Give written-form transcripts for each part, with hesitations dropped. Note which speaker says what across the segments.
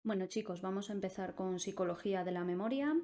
Speaker 1: Bueno, chicos, vamos a empezar con Psicología de la Memoria.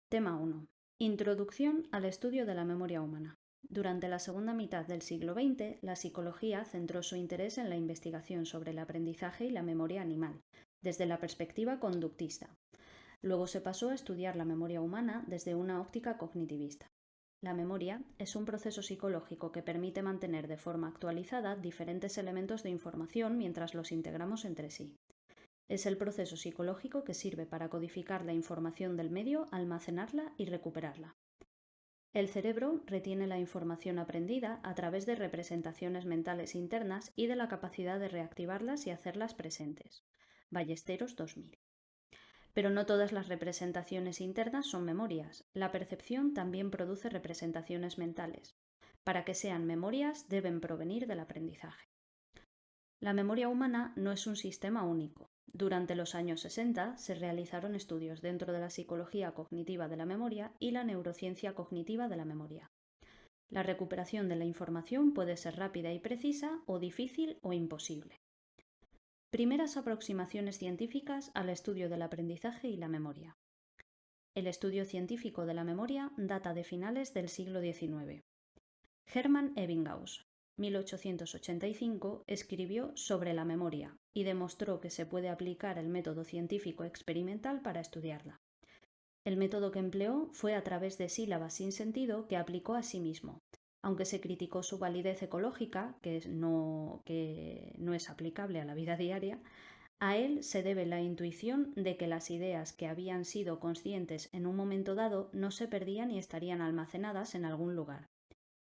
Speaker 1: Tema 1. Introducción al estudio de la memoria humana. Durante la segunda mitad del siglo XX, la psicología centró su interés en la investigación sobre el aprendizaje y la memoria animal, desde la perspectiva conductista. Luego se pasó a estudiar la memoria humana desde una óptica cognitivista. La memoria es un proceso psicológico que permite mantener de forma actualizada diferentes elementos de información mientras los integramos entre sí. Es el proceso psicológico que sirve para codificar la información del medio, almacenarla y recuperarla. El cerebro retiene la información aprendida a través de representaciones mentales internas y de la capacidad de reactivarlas y hacerlas presentes. Ballesteros 2000. Pero no todas las representaciones internas son memorias. La percepción también produce representaciones mentales. Para que sean memorias, deben provenir del aprendizaje. La memoria humana no es un sistema único. Durante los años 60 se realizaron estudios dentro de la psicología cognitiva de la memoria y la neurociencia cognitiva de la memoria. La recuperación de la información puede ser rápida y precisa, o difícil o imposible. Primeras aproximaciones científicas al estudio del aprendizaje y la memoria. El estudio científico de la memoria data de finales del siglo XIX. Hermann Ebbinghaus, 1885, escribió sobre la memoria y demostró que se puede aplicar el método científico experimental para estudiarla. El método que empleó fue a través de sílabas sin sentido que aplicó a sí mismo. Aunque se criticó su validez ecológica, que no es aplicable a la vida diaria, a él se debe la intuición de que las ideas que habían sido conscientes en un momento dado no se perdían y estarían almacenadas en algún lugar.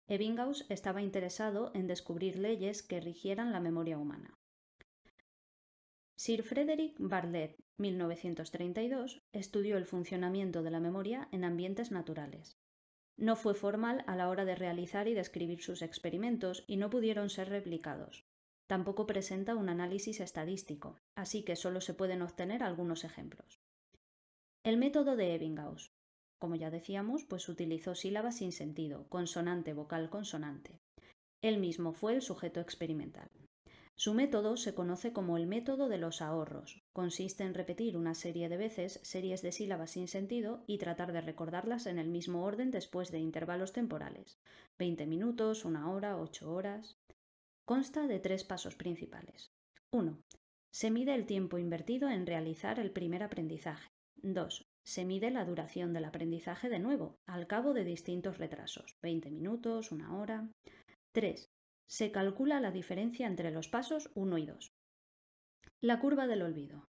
Speaker 1: Ebbinghaus estaba interesado en descubrir leyes que rigieran la memoria humana. Sir Frederick Bartlett, 1932, estudió el funcionamiento de la memoria en ambientes naturales. No fue formal a la hora de realizar y describir sus experimentos y no pudieron ser replicados. Tampoco presenta un análisis estadístico, así que solo se pueden obtener algunos ejemplos. El método de Ebbinghaus. Como ya decíamos, pues utilizó sílabas sin sentido, consonante, vocal, consonante. Él mismo fue el sujeto experimental. Su método se conoce como el método de los ahorros. Consiste en repetir una serie de veces series de sílabas sin sentido y tratar de recordarlas en el mismo orden después de intervalos temporales: 20 minutos, 1 hora, 8 horas. Consta de 3 pasos principales. 1. Se mide el tiempo invertido en realizar el primer aprendizaje. 2. Se mide la duración del aprendizaje de nuevo, al cabo de distintos retrasos: 20 minutos, 1 hora. 3. Se calcula la diferencia entre los pasos 1 y 2. La curva del olvido.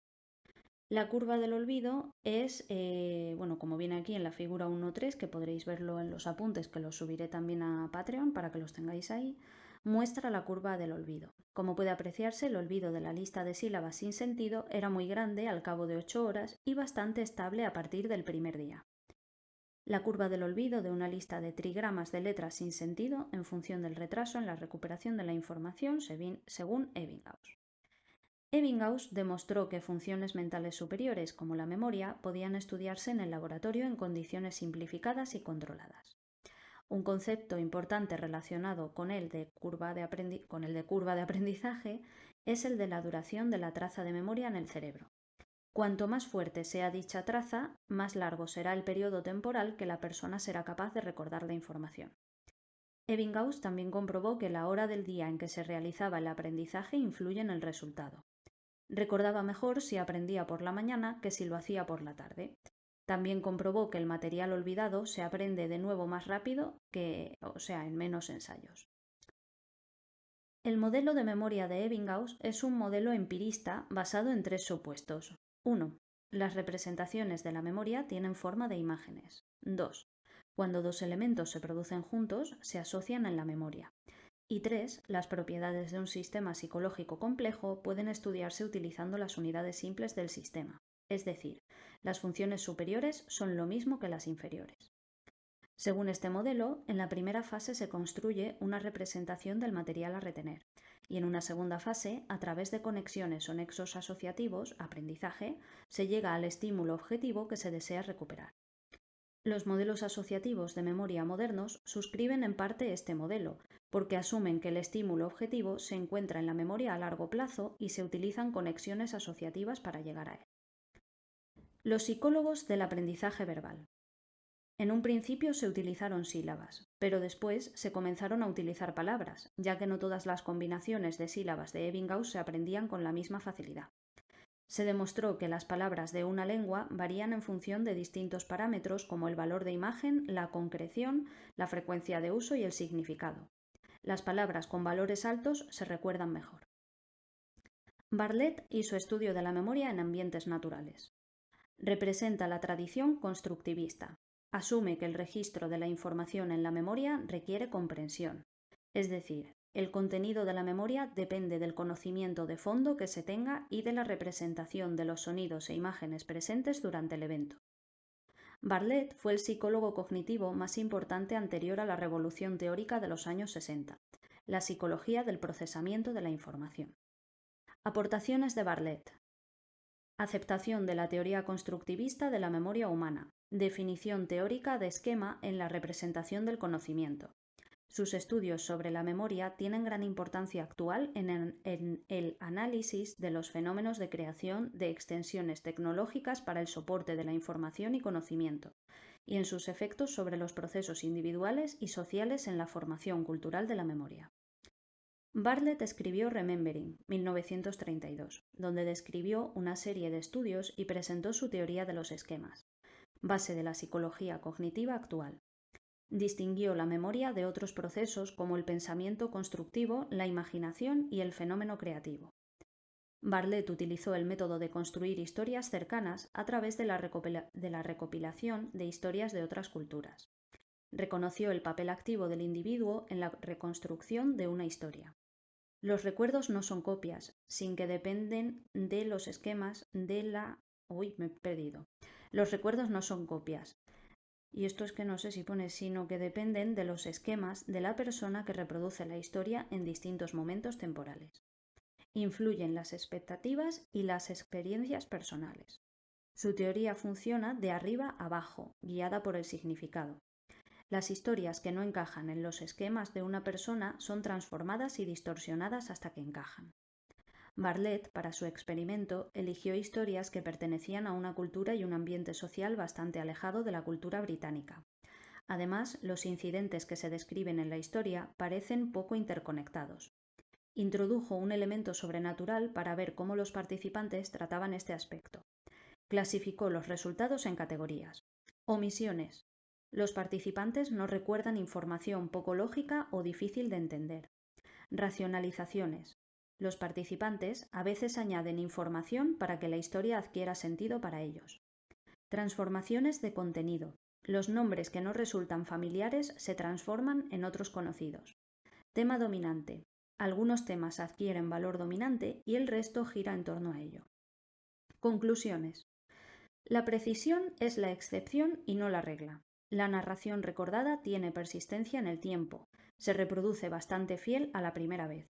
Speaker 1: La curva del olvido es, como viene aquí en la figura 1.3, que podréis verlo en los apuntes, que los subiré también a Patreon para que los tengáis ahí, muestra la curva del olvido. Como puede apreciarse, el olvido de la lista de sílabas sin sentido era muy grande al cabo de 8 horas y bastante estable a partir del primer día. La curva del olvido de una lista de trigramas de letras sin sentido en función del retraso en la recuperación de la información según Ebbinghaus. Ebbinghaus demostró que funciones mentales superiores como la memoria podían estudiarse en el laboratorio en condiciones simplificadas y controladas. Un concepto importante relacionado con el de curva de aprendizaje es el de la duración de la traza de memoria en el cerebro. Cuanto más fuerte sea dicha traza, más largo será el periodo temporal que la persona será capaz de recordar la información. Ebbinghaus también comprobó que la hora del día en que se realizaba el aprendizaje influye en el resultado. Recordaba mejor si aprendía por la mañana que si lo hacía por la tarde. También comprobó que el material olvidado se aprende de nuevo más rápido, en menos ensayos. El modelo de memoria de Ebbinghaus es un modelo empirista basado en 3 supuestos. 1. Las representaciones de la memoria tienen forma de imágenes. 2. Cuando 2 elementos se producen juntos, se asocian en la memoria. Y 3. Las propiedades de un sistema psicológico complejo pueden estudiarse utilizando las unidades simples del sistema. Es decir, las funciones superiores son lo mismo que las inferiores. Según este modelo, en la primera fase se construye una representación del material a retener y en una segunda fase, a través de conexiones o nexos asociativos, aprendizaje, se llega al estímulo objetivo que se desea recuperar. Los modelos asociativos de memoria modernos suscriben en parte este modelo, porque asumen que el estímulo objetivo se encuentra en la memoria a largo plazo y se utilizan conexiones asociativas para llegar a él. Los psicólogos del aprendizaje verbal. En un principio se utilizaron sílabas, pero después se comenzaron a utilizar palabras, ya que no todas las combinaciones de sílabas de Ebbinghaus se aprendían con la misma facilidad. Se demostró que las palabras de una lengua varían en función de distintos parámetros como el valor de imagen, la concreción, la frecuencia de uso y el significado. Las palabras con valores altos se recuerdan mejor. Bartlett y su estudio de la memoria en ambientes naturales. Representa la tradición constructivista. Asume que el registro de la información en la memoria requiere comprensión, es decir, el contenido de la memoria depende del conocimiento de fondo que se tenga y de la representación de los sonidos e imágenes presentes durante el evento. Bartlett fue el psicólogo cognitivo más importante anterior a la revolución teórica de los años 60, la psicología del procesamiento de la información. Aportaciones de Bartlett. Aceptación de la teoría constructivista de la memoria humana. Definición teórica de esquema en la representación del conocimiento. Sus estudios sobre la memoria tienen gran importancia actual en el análisis de los fenómenos de creación de extensiones tecnológicas para el soporte de la información y conocimiento, y en sus efectos sobre los procesos individuales y sociales en la formación cultural de la memoria. Bartlett escribió Remembering, 1932, donde describió una serie de estudios y presentó su teoría de los esquemas, base de la psicología cognitiva actual. Distinguió la memoria de otros procesos como el pensamiento constructivo, la imaginación y el fenómeno creativo. Bartlett utilizó el método de construir historias cercanas a través de la recopilación de historias de otras culturas. Reconoció el papel activo del individuo en la reconstrucción de una historia. Los recuerdos no son copias, sin que dependen de los esquemas de la... me he perdido. Los recuerdos no son copias. Y esto es que no sé si pone, sino que dependen de los esquemas de la persona que reproduce la historia en distintos momentos temporales. Influyen las expectativas y las experiencias personales. Su teoría funciona de arriba a abajo, guiada por el significado. Las historias que no encajan en los esquemas de una persona son transformadas y distorsionadas hasta que encajan. Bartlett, para su experimento, eligió historias que pertenecían a una cultura y un ambiente social bastante alejado de la cultura británica. Además, los incidentes que se describen en la historia parecen poco interconectados. Introdujo un elemento sobrenatural para ver cómo los participantes trataban este aspecto. Clasificó los resultados en categorías. Omisiones. Los participantes no recuerdan información poco lógica o difícil de entender. Racionalizaciones. Los participantes a veces añaden información para que la historia adquiera sentido para ellos. Transformaciones de contenido. Los nombres que no resultan familiares se transforman en otros conocidos. Tema dominante. Algunos temas adquieren valor dominante y el resto gira en torno a ello. Conclusiones. La precisión es la excepción y no la regla. La narración recordada tiene persistencia en el tiempo, se reproduce bastante fiel a la primera vez.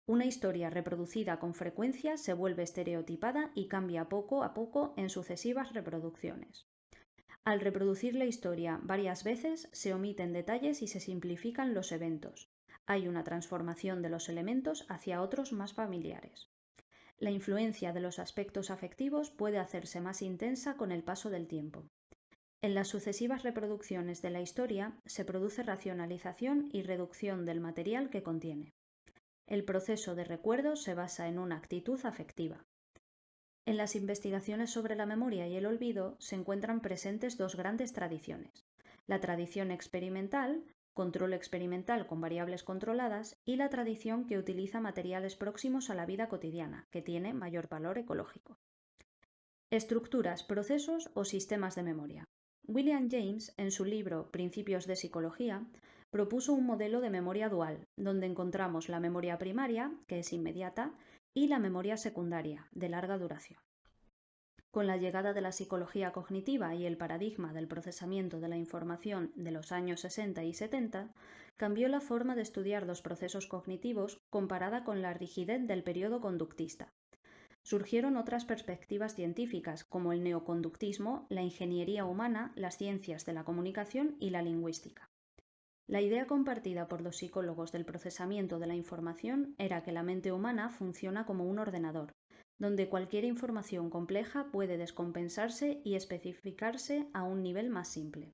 Speaker 1: Una historia reproducida con frecuencia se vuelve estereotipada y cambia poco a poco en sucesivas reproducciones. Al reproducir la historia varias veces, se omiten detalles y se simplifican los eventos. Hay una transformación de los elementos hacia otros más familiares. La influencia de los aspectos afectivos puede hacerse más intensa con el paso del tiempo. En las sucesivas reproducciones de la historia se produce racionalización y reducción del material que contiene. El proceso de recuerdo se basa en una actitud afectiva. En las investigaciones sobre la memoria y el olvido se encuentran presentes dos grandes tradiciones: la tradición experimental, control experimental con variables controladas, y la tradición que utiliza materiales próximos a la vida cotidiana, que tiene mayor valor ecológico. Estructuras, procesos o sistemas de memoria. William James, en su libro Principios de Psicología, propuso un modelo de memoria dual, donde encontramos la memoria primaria, que es inmediata, y la memoria secundaria, de larga duración. Con la llegada de la psicología cognitiva y el paradigma del procesamiento de la información de los años 60 y 70, cambió la forma de estudiar los procesos cognitivos comparada con la rigidez del periodo conductista. Surgieron otras perspectivas científicas, como el neoconductismo, la ingeniería humana, las ciencias de la comunicación y la lingüística. La idea compartida por los psicólogos del procesamiento de la información era que la mente humana funciona como un ordenador, donde cualquier información compleja puede descompensarse y especificarse a un nivel más simple.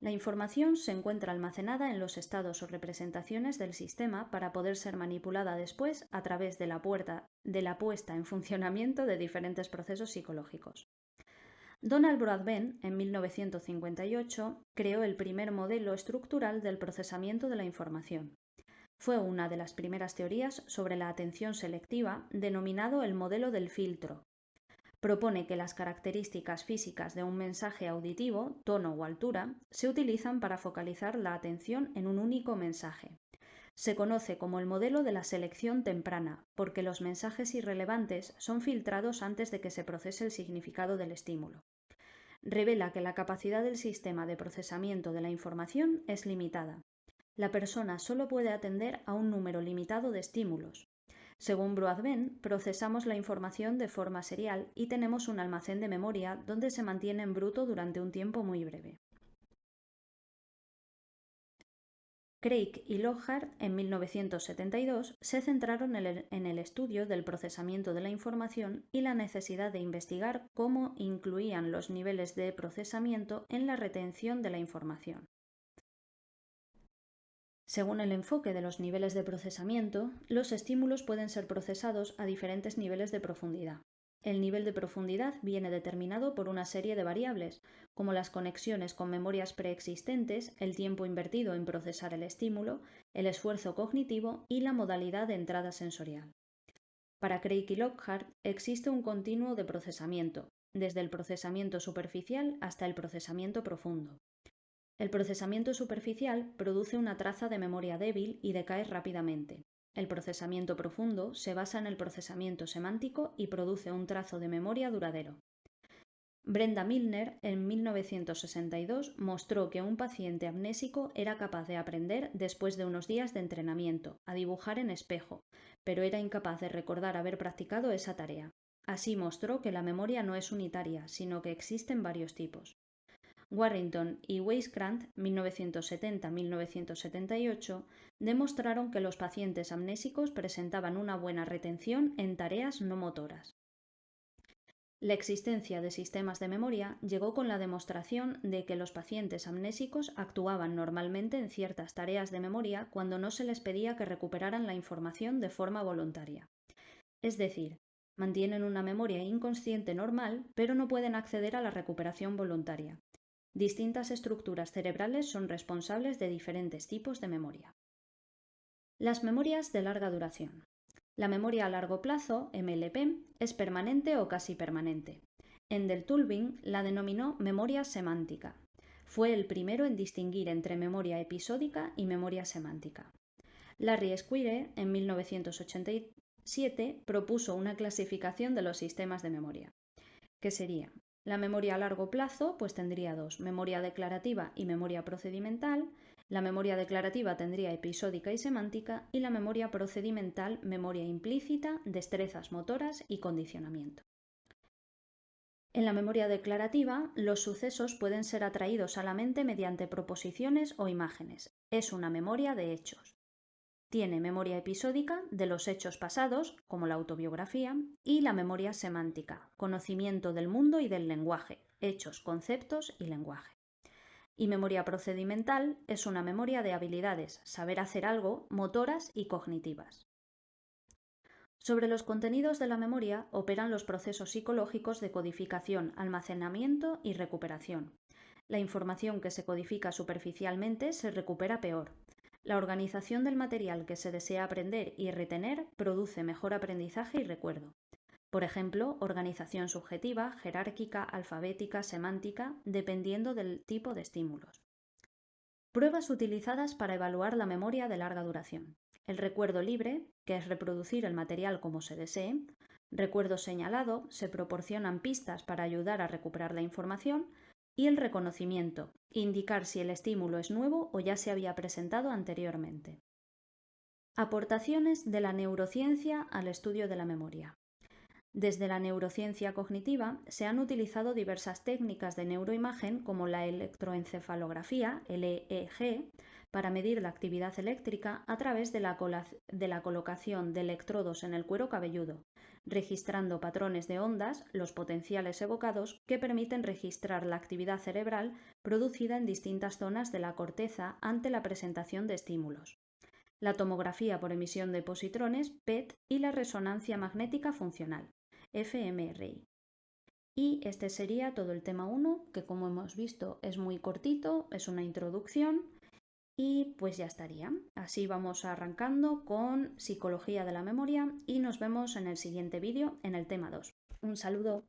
Speaker 1: La información se encuentra almacenada en los estados o representaciones del sistema para poder ser manipulada después a través de la puesta en funcionamiento de diferentes procesos psicológicos. Donald Broadbent, en 1958, creó el primer modelo estructural del procesamiento de la información. Fue una de las primeras teorías sobre la atención selectiva, denominado el modelo del filtro. Propone que las características físicas de un mensaje auditivo, tono o altura, se utilizan para focalizar la atención en un único mensaje. Se conoce como el modelo de la selección temprana, porque los mensajes irrelevantes son filtrados antes de que se procese el significado del estímulo. Revela que la capacidad del sistema de procesamiento de la información es limitada. La persona solo puede atender a un número limitado de estímulos. Según Broadbent, procesamos la información de forma serial y tenemos un almacén de memoria donde se mantiene en bruto durante un tiempo muy breve. Craig y Lockhart, en 1972, se centraron en el estudio del procesamiento de la información y la necesidad de investigar cómo incluían los niveles de procesamiento en la retención de la información. Según el enfoque de los niveles de procesamiento, los estímulos pueden ser procesados a diferentes niveles de profundidad. El nivel de profundidad viene determinado por una serie de variables, como las conexiones con memorias preexistentes, el tiempo invertido en procesar el estímulo, el esfuerzo cognitivo y la modalidad de entrada sensorial. Para Craig y Lockhart existe un continuo de procesamiento, desde el procesamiento superficial hasta el procesamiento profundo. El procesamiento superficial produce una traza de memoria débil y decae rápidamente. El procesamiento profundo se basa en el procesamiento semántico y produce un trazo de memoria duradero. Brenda Milner, en 1962, mostró que un paciente amnésico era capaz de aprender después de unos días de entrenamiento, a dibujar en espejo, pero era incapaz de recordar haber practicado esa tarea. Así mostró que la memoria no es unitaria, sino que existen varios tipos. Warrington y Weisskranz, 1970-1978, demostraron que los pacientes amnésicos presentaban una buena retención en tareas no motoras. La existencia de sistemas de memoria llegó con la demostración de que los pacientes amnésicos actuaban normalmente en ciertas tareas de memoria cuando no se les pedía que recuperaran la información de forma voluntaria. Es decir, mantienen una memoria inconsciente normal, pero no pueden acceder a la recuperación voluntaria. Distintas estructuras cerebrales son responsables de diferentes tipos de memoria. Las memorias de larga duración. La memoria a largo plazo, MLP, es permanente o casi permanente. Endel Tulbin la denominó memoria semántica. Fue el primero en distinguir entre memoria episódica y memoria semántica. Larry Squire, en 1987, propuso una clasificación de los sistemas de memoria, que sería: la memoria a largo plazo pues tendría dos, memoria declarativa y memoria procedimental. La memoria declarativa tendría episódica y semántica, y la memoria procedimental, memoria implícita, destrezas motoras y condicionamiento. En la memoria declarativa, los sucesos pueden ser atraídos a la mente mediante proposiciones o imágenes. Es una memoria de hechos. Tiene memoria episódica de los hechos pasados, como la autobiografía, y la memoria semántica, conocimiento del mundo y del lenguaje, hechos, conceptos y lenguaje. Y memoria procedimental es una memoria de habilidades, saber hacer algo, motoras y cognitivas. Sobre los contenidos de la memoria operan los procesos psicológicos de codificación, almacenamiento y recuperación. La información que se codifica superficialmente se recupera peor. La organización del material que se desea aprender y retener produce mejor aprendizaje y recuerdo. Por ejemplo, organización subjetiva, jerárquica, alfabética, semántica, dependiendo del tipo de estímulos. Pruebas utilizadas para evaluar la memoria de larga duración. El recuerdo libre, que es reproducir el material como se desee. Recuerdo señalado, se proporcionan pistas para ayudar a recuperar la información. Y el reconocimiento, indicar si el estímulo es nuevo o ya se había presentado anteriormente. Aportaciones de la neurociencia al estudio de la memoria. Desde la neurociencia cognitiva se han utilizado diversas técnicas de neuroimagen como la electroencefalografía, el EEG, para medir la actividad eléctrica a través de la colocación de electrodos en el cuero cabelludo, registrando patrones de ondas, los potenciales evocados, que permiten registrar la actividad cerebral producida en distintas zonas de la corteza ante la presentación de estímulos. La tomografía por emisión de positrones, PET, y la resonancia magnética funcional, fMRI. Y este sería todo el tema 1, que como hemos visto es muy cortito, es una introducción y pues ya estaría. Así vamos arrancando con psicología de la memoria y nos vemos en el siguiente vídeo en el tema 2. Un saludo.